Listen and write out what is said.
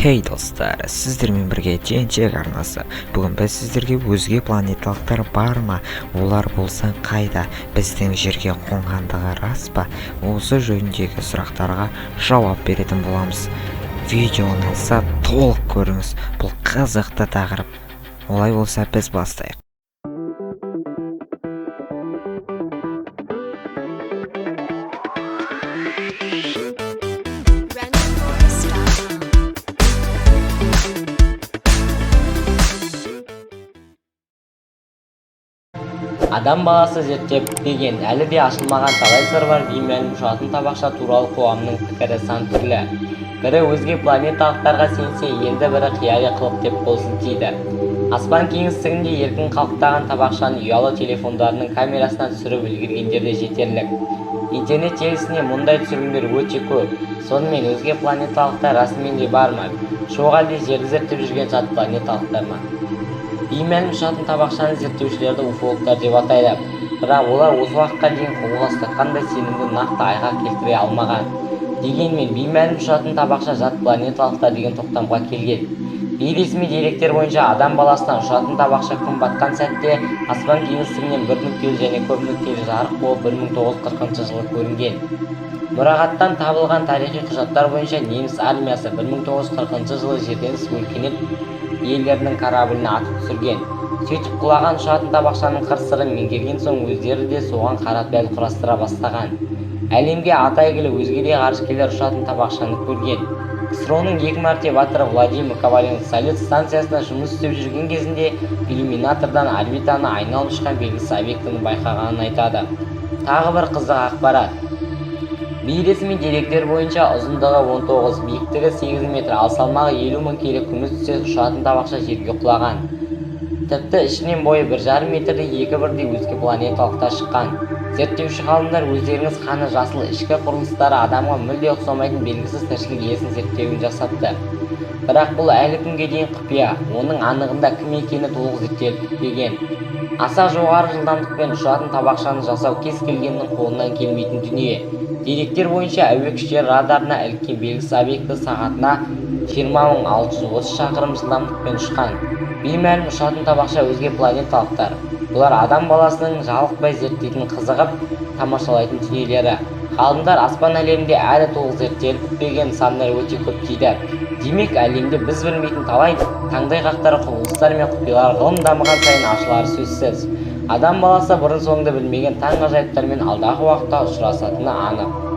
Хей достар, сіздермен бірге Жен-Жек арнасы. Бүгін біз сіздерге өзге планеталықтар бар ма, олар болса қайда, біздің жерге қонғандығы рас па, осы жөніндегі сұрақтарға жауап беретін боламыз. Видеоны алса толық көріңіз, бұл қызықты тақырып. Олай болса біз бастайық. Адам баласы зерттеп деген әлі де ашылмаған талай сыр бар. Беймәлім ұшатын табақша туралы қоғамның пікірі сан түрлі. Бірі өзге планеталықтарға сенсе, енді бірі қияли қылық деп қол сілтейді. Аспан кеңістігінде еркін қалықтаған табақшаны ұялы телефондарының камерасына түсіріп үлгергендер де жетерлік. Интернет желісіне мұндай түсірілімдер өте көп. Сонымен өзге планеталықтар расымен де бар ма? Жоқ әлде жерді зерттеп жүрген жат планеталықтар ма? Беймәлім ұшатын табақшаны зерттеушілерді уфологтар деп атайды. Бірақ олар осы уақытқа дейін қолға ұстатқандай сенімді нақты айғақ келтіре алмаған. Дегенмен беймәлім ұшатын табақша жат планеталықтар деген тоқтамға келген. Бейресми деректер бойынша адам баласынан ұшатын табақша күн батқан сәтте аспан кеңістігінен бір нүктелі және көп нүктелі жарық болып 1940 жылы көрінген. Мұрағаттан табылған тарихи құжаттар бойынша неміс армиясы 1940 жылы жерден сөлкенеп елдерінің корабліне атып түсірген. Сөйтіп құлаған ұшатын табақшаның қыр-сырын меңгерген соң өздері де соған қарап дәл құрастыра бастаған. Әлемге аты әйгілі өзге де ғарышкерлер ұшатын табақшаны көрген. КСРО-ның 2 мәрте батыры Владимир Коваленко Салют станциясында жұмыс істеп жүрген кезінде иллюминатордан орбитаны айналып ұшқан белгісіз объектіні байқағанын айтады. Тағы бір қызық ақпарат. Бейресми деректер бойынша ұзындығы 19, биіктігі 8 метр, ал салмағы 50 мың келі күміс түссе ұшатын табақша жерге құлаған. Тіпті ішінен бойы 1,5 метрде екі бірдей өзге планеталықтар шыққан. Зерттеуші ғалымдар өздеріңіз қаны жасыл ішкі құрылыстары адамға мүлде ұқсамайтын белгісіз тіршілік иесін зерттеуін жасапты. Бірақ бұл әлі күнге дейін құпия, оның анығында кім екені толық зерттеліп бітпеген. Аса жоғары жылдамдықпен ұшатын табақшаны жасау кез келгеннің қолынан келмейтін дүние. Деректер бойынша әуе күштері радарына іліккен белгісіз объекті сағатына 20.630 шақырым жылдамдықпен ұшқан. Беймәлім ұшатын табақша өзге планеталықтар. Бұлар адам баласының жалықпай зерттейтін, қызығып тамашалайтын дүниелері. Ғалымдар аспан әлемінде әлі толық зерттеліп бітпеген сандар өте көп дейді. Демек, әлемде біз білмейтін талай таңдай қақтар, құбылыстар мен құпиялар ғылым дамыған сайын ашылары сөзсіз. Адам баласы бұрын соңды білмеген таң ғажайыптармен алдағы уақытта ұшырасатыны анық.